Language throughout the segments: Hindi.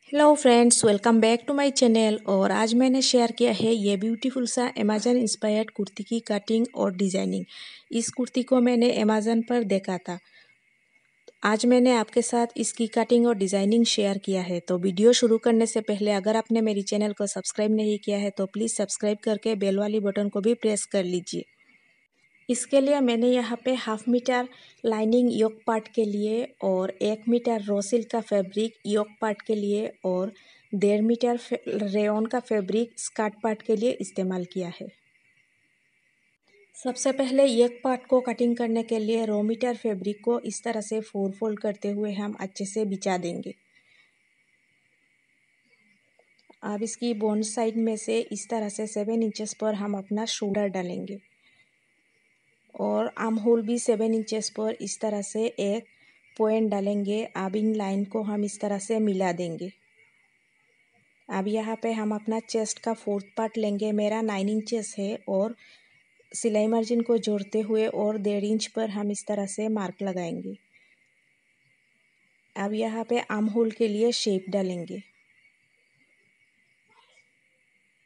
Hello friends, welcome back to my channel. और आज मैंने शेयर किया है ये ब्यूटीफुल सा अमेजन इंस्पायर्ड कुर्ती की कटिंग और डिज़ाइनिंग। इस कुर्ती को मैंने अमेजन पर देखा था। आज मैंने आपके साथ इसकी कटिंग और डिज़ाइनिंग शेयर किया है। तो वीडियो शुरू करने से पहले अगर आपने मेरी चैनल को सब्सक्राइब नहीं किया है तो प्लीज़ सब्सक्राइब करके बेल वाली बटन को भी प्रेस कर लीजिए। इसके लिए मैंने यहाँ पे 1/2 मीटर लाइनिंग योक पार्ट के लिए और 1 मीटर रॉ सिल्क का फैब्रिक योक पार्ट के लिए और 1.5 मीटर रेयॉन का फैब्रिक स्कर्ट पार्ट के लिए इस्तेमाल किया है। सबसे पहले योक पार्ट को कटिंग करने के लिए रॉ मीटर फैब्रिक को इस तरह से 4 फोल्ड करते हुए हम अच्छे से बिछा देंगे। अब इसकी बोन साइड में से इस तरह से 7 इंचेस पर हम अपना शोल्डर डालेंगे और आर्म होल भी 7 इंचेस पर इस तरह से एक पॉइंट डालेंगे। अब इन लाइन को हम इस तरह से मिला देंगे। अब यहाँ पे हम अपना चेस्ट का 4th पार्ट लेंगे। मेरा 9 इंचेस है और सिलाई मार्जिन को जोड़ते हुए और 1.5 इंच पर हम इस तरह से मार्क लगाएंगे। अब यहाँ पे आर्म होल के लिए शेप डालेंगे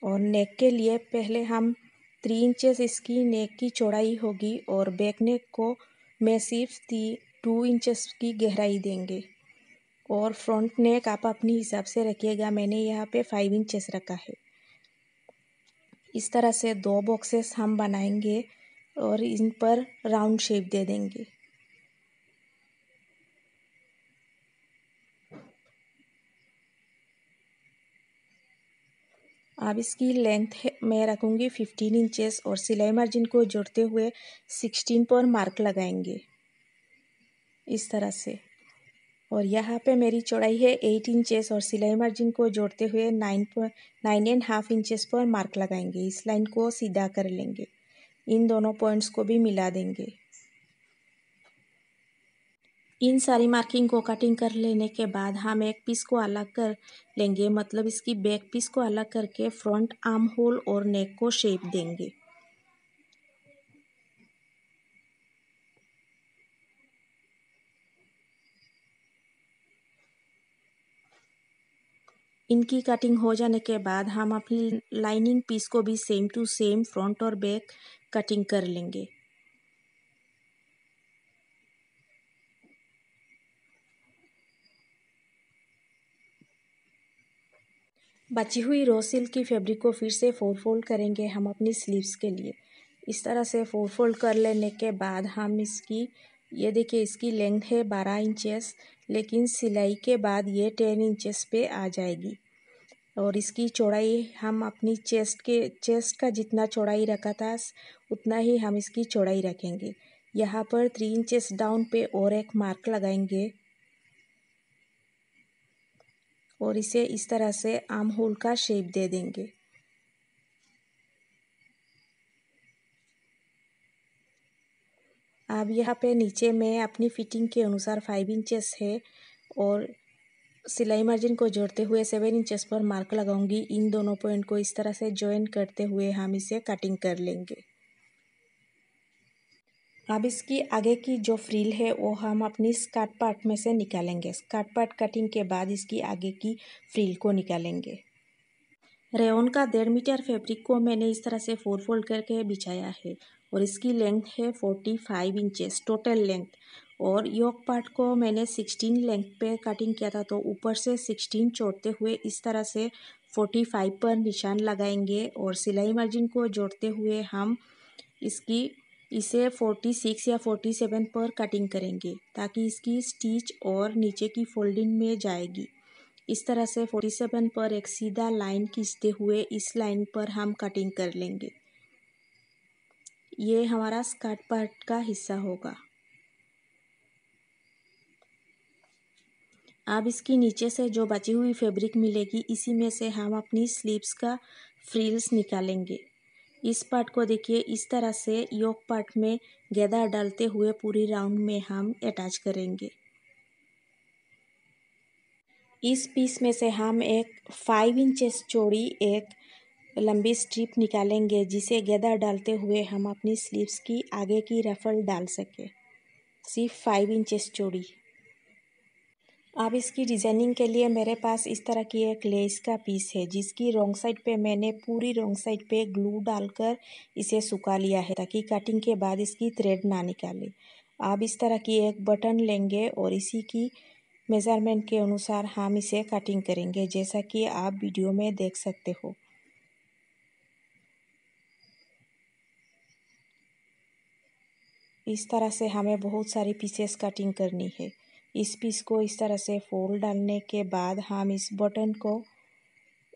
और नेक के लिए पहले हम 3 इंचेस इसकी नेक की चौड़ाई होगी और बैक नेक को मैं सिर्फ 2 इंचेस की गहराई देंगे और फ्रंट नेक आप अपनी हिसाब से रखिएगा। मैंने यहाँ पे 5 इंचेस रखा है। इस तरह से 2 बॉक्सेस हम बनाएंगे और इन पर राउंड शेप दे देंगे। अब इसकी लेंथ मैं रखूँगी 15 इंचेस और सिलाई मार्जिन को जोड़ते हुए 16 पर मार्क लगाएंगे इस तरह से। और यहाँ पे मेरी चौड़ाई है 8 इंचेस और सिलाई मार्जिन को जोड़ते हुए 9.5 इंचेस पर मार्क लगाएंगे। इस लाइन को सीधा कर लेंगे, इन दोनों पॉइंट्स को भी मिला देंगे। इन सारी मार्किंग को कटिंग कर लेने के बाद हम एक पीस को अलग कर लेंगे, मतलब इसकी बैक पीस को अलग करके फ्रंट आर्म होल और नेक को शेप देंगे। इनकी कटिंग हो जाने के बाद हम अपनी लाइनिंग पीस को भी सेम टू सेम फ्रंट और बैक कटिंग कर लेंगे। बची हुई रॉ सिल्क की फैब्रिक को फिर से 4 फोल्ड करेंगे हम अपनी स्लीव्स के लिए। इस तरह से 4 फोल्ड कर लेने के बाद हम इसकी ये देखिए इसकी लेंथ है 12 इंचेस, लेकिन सिलाई के बाद ये 10 इंचेस पे आ जाएगी। और इसकी चौड़ाई हम अपनी चेस्ट का जितना चौड़ाई रखा था उतना ही हम इसकी चौड़ाई रखेंगे। यहाँ पर 3 इंचेस डाउन पे और एक मार्क लगाएंगे और इसे इस तरह से आर्म होल का शेप दे देंगे। अब यहाँ पे नीचे मैं अपनी फिटिंग के अनुसार 5 इंचेस है और सिलाई मार्जिन को जोड़ते हुए 7 इंचेस पर मार्क लगाऊंगी। इन दोनों पॉइंट को इस तरह से जॉइन करते हुए हम इसे कटिंग कर लेंगे। अब इसकी आगे की जो फ्रिल है वो हम अपनी स्कर्ट पार्ट में से निकालेंगे। स्कर्ट पार्ट कटिंग के बाद इसकी आगे की फ्रिल को निकालेंगे। रेयॉन का 1.5 मीटर फैब्रिक को मैंने इस तरह से 4 फोल्ड करके बिछाया है और इसकी लेंथ है 45 इंचेस टोटल लेंथ। और योक पार्ट को मैंने 16 लेंथ पे कटिंग किया था, तो ऊपर से 16 छोड़ते हुए इस तरह से 45 पर निशान लगाएंगे और सिलाई मार्जिन को जोड़ते हुए हम इसे 46 या 47 पर कटिंग करेंगे ताकि इसकी स्टिच और नीचे की फोल्डिंग में जाएगी। इस तरह से 47 पर एक सीधा लाइन खींचते हुए इस लाइन पर हम कटिंग कर लेंगे। ये हमारा स्कर्ट पार्ट का हिस्सा होगा। अब इसकी नीचे से जो बची हुई फैब्रिक मिलेगी इसी में से हम अपनी स्लीव्स का फ्रिल्स निकालेंगे। इस पार्ट को देखिए इस तरह से योक पार्ट में गैदर डालते हुए पूरी राउंड में हम अटैच करेंगे। इस पीस में से हम एक 5 इंचेस चौड़ी एक लंबी स्ट्रिप निकालेंगे जिसे गैदर डालते हुए हम अपनी स्लीव्स की आगे की रफल डाल सकें, सिर्फ 5 इंचेस चौड़ी। अब इसकी डिज़ाइनिंग के लिए मेरे पास इस तरह की एक लेस का पीस है, जिसकी रॉन्ग साइड पे मैंने पूरी रॉन्ग साइड पे ग्लू डालकर इसे सुखा लिया है, ताकि कटिंग के बाद इसकी थ्रेड ना निकाले। अब इस तरह की एक बटन लेंगे और इसी की मेज़रमेंट के अनुसार हम इसे कटिंग करेंगे, जैसा कि आप वीडियो में देख सकते हो। इस तरह से हमें बहुत सारी पीसेस कटिंग करनी है। इस पीस को इस तरह से फोल्ड डालने के बाद हम इस बटन को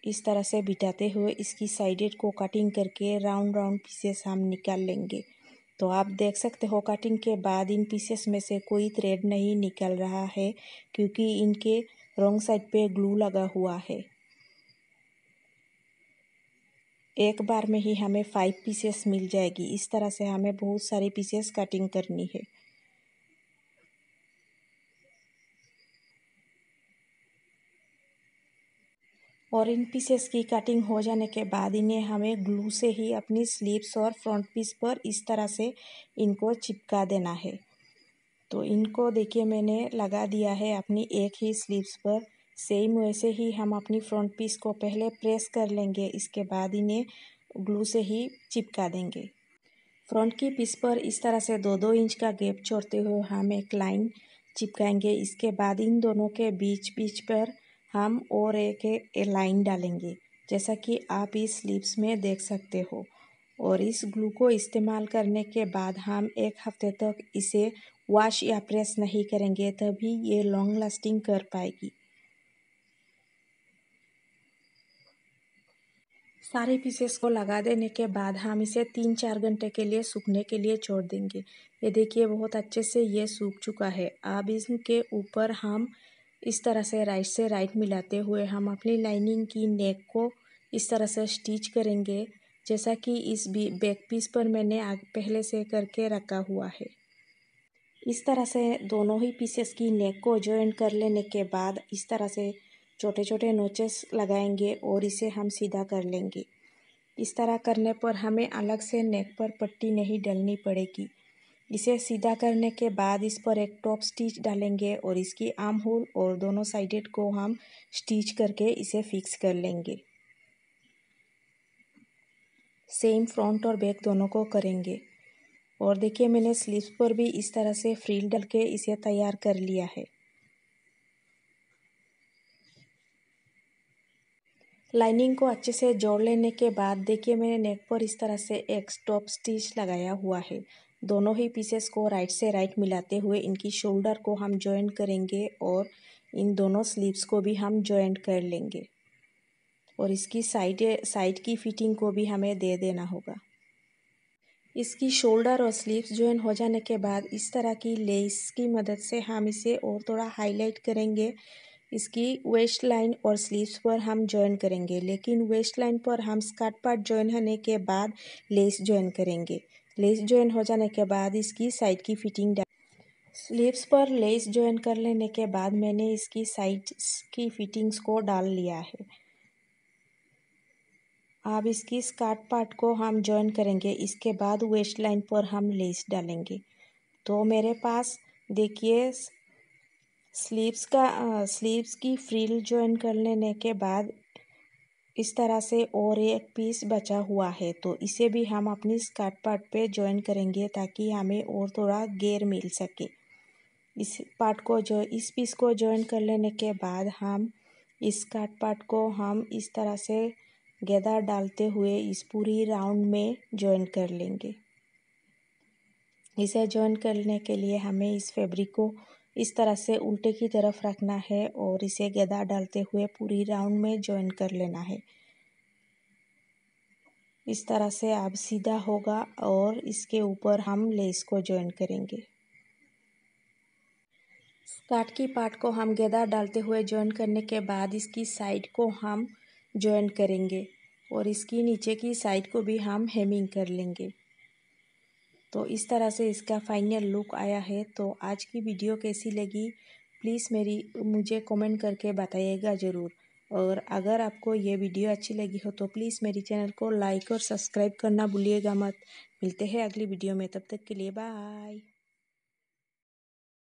इस तरह से बिठाते हुए इसकी साइडेड को कटिंग करके राउंड राउंड पीसेस हम निकाल लेंगे। तो आप देख सकते हो कटिंग के बाद इन पीसेस में से कोई थ्रेड नहीं निकल रहा है, क्योंकि इनके रॉन्ग साइड पे ग्लू लगा हुआ है। एक बार में ही हमें 5 पीसेस मिल जाएगी। इस तरह से हमें बहुत सारी पीसेस कटिंग करनी है। और इन पीसेस की कटिंग हो जाने के बाद इन्हें हमें ग्लू से ही अपनी स्लीव्स और फ्रंट पीस पर इस तरह से इनको चिपका देना है। तो इनको देखिए मैंने लगा दिया है अपनी एक ही स्लीव्स पर। सेम वैसे ही हम अपनी फ्रंट पीस को पहले प्रेस कर लेंगे, इसके बाद इन्हें ग्लू से ही चिपका देंगे। फ्रंट की पीस पर इस तरह से 2-2 इंच का गैप छोड़ते हुए हम एक लाइन चिपकाएंगे। इसके बाद इन दोनों के बीच बीच पर हम और एक लाइन डालेंगे, जैसा कि आप इस स्लीव्स में देख सकते हो। और इस ग्लू को इस्तेमाल करने के बाद हम 1 हफ्ते तक इसे वॉश या प्रेस नहीं करेंगे, तभी ये लॉन्ग लास्टिंग कर पाएगी। सारे पीसेस को लगा देने के बाद हम इसे 3-4 घंटे के लिए सूखने के लिए छोड़ देंगे। ये देखिए बहुत अच्छे से ये सूख चुका है। अब इसके ऊपर हम इस तरह से राइट मिलाते हुए हम अपनी लाइनिंग की नेक को इस तरह से स्टिच करेंगे, जैसा कि इस बैक पीस पर मैंने पहले से करके रखा हुआ है। इस तरह से दोनों ही पीसेस की नेक को जॉइन कर लेने के बाद इस तरह से छोटे छोटे नोचेस लगाएंगे और इसे हम सीधा कर लेंगे। इस तरह करने पर हमें अलग से नेक पर पट्टी नहीं डालनी पड़ेगी। इसे सीधा करने के बाद इस पर एक टॉप स्टिच डालेंगे और इसकी आर्म होल और दोनों साइडेड को हम स्टिच करके इसे फिक्स कर लेंगे। सेम फ्रंट और बैक दोनों को करेंगे। और देखिए मैंने स्लीव्स पर भी इस तरह से फ्रिल डाल के इसे तैयार कर लिया है। लाइनिंग को अच्छे से जोड़ लेने के बाद देखिए मैंने नेक पर इस तरह से एक टॉप स्टिच लगाया हुआ है। दोनों ही पीसेस को राइट से राइट मिलाते हुए इनकी शोल्डर को हम जॉइन करेंगे और इन दोनों स्लीव्स को भी हम जॉइंट कर लेंगे। और इसकी साइड की फिटिंग को भी हमें दे देना होगा। इसकी शोल्डर और स्लीव्स जॉइन हो जाने के बाद इस तरह की लेस की मदद से हम इसे और थोड़ा हाईलाइट करेंगे। इसकी वेस्ट लाइन और स्लीव्स पर हम जॉइन करेंगे, लेकिन वेस्ट लाइन पर हम स्कर्ट पार्ट जॉइन होने के बाद लेस जॉइन करेंगे। लेस जॉइन हो जाने के बाद इसकी साइड की फिटिंग स्लीव्स पर लेस जॉइन कर लेने के बाद मैंने इसकी साइड की फिटिंग्स को डाल लिया है। अब इसकी स्कर्ट पार्ट को हम जॉइन करेंगे, इसके बाद वेस्ट लाइन पर हम लेस डालेंगे। तो मेरे पास देखिए स्लीव्स की फ्रिल जॉइन कर लेने के बाद इस तरह से और एक पीस बचा हुआ है, तो इसे भी हम अपनी स्कर्ट पार्ट पे जॉइन करेंगे, ताकि हमें और थोड़ा घेर मिल सके। इस पीस को जॉइन कर लेने के बाद हम इस स्कर्ट पार्ट को हम इस तरह से गैदर डालते हुए इस पूरी राउंड में जॉइन कर लेंगे। इसे जॉइन करने के लिए हमें इस फैब्रिक को इस तरह से उल्टे की तरफ रखना है और इसे गैदर डालते हुए पूरी राउंड में जॉइन कर लेना है। इस तरह से अब सीधा होगा और इसके ऊपर हम लेस को जॉइन करेंगे। स्कर्ट की पार्ट को हम गैदर डालते हुए जॉइन करने के बाद इसकी साइड को हम जॉइन करेंगे और इसकी नीचे की साइड को भी हम हेमिंग कर लेंगे। तो इस तरह से इसका फाइनल लुक आया है। तो आज की वीडियो कैसी लगी प्लीज़ मुझे कमेंट करके बताइएगा ज़रूर। और अगर आपको ये वीडियो अच्छी लगी हो तो प्लीज़ मेरी चैनल को लाइक और सब्सक्राइब करना भूलिएगा मत। मिलते हैं अगली वीडियो में, तब तक के लिए बाय।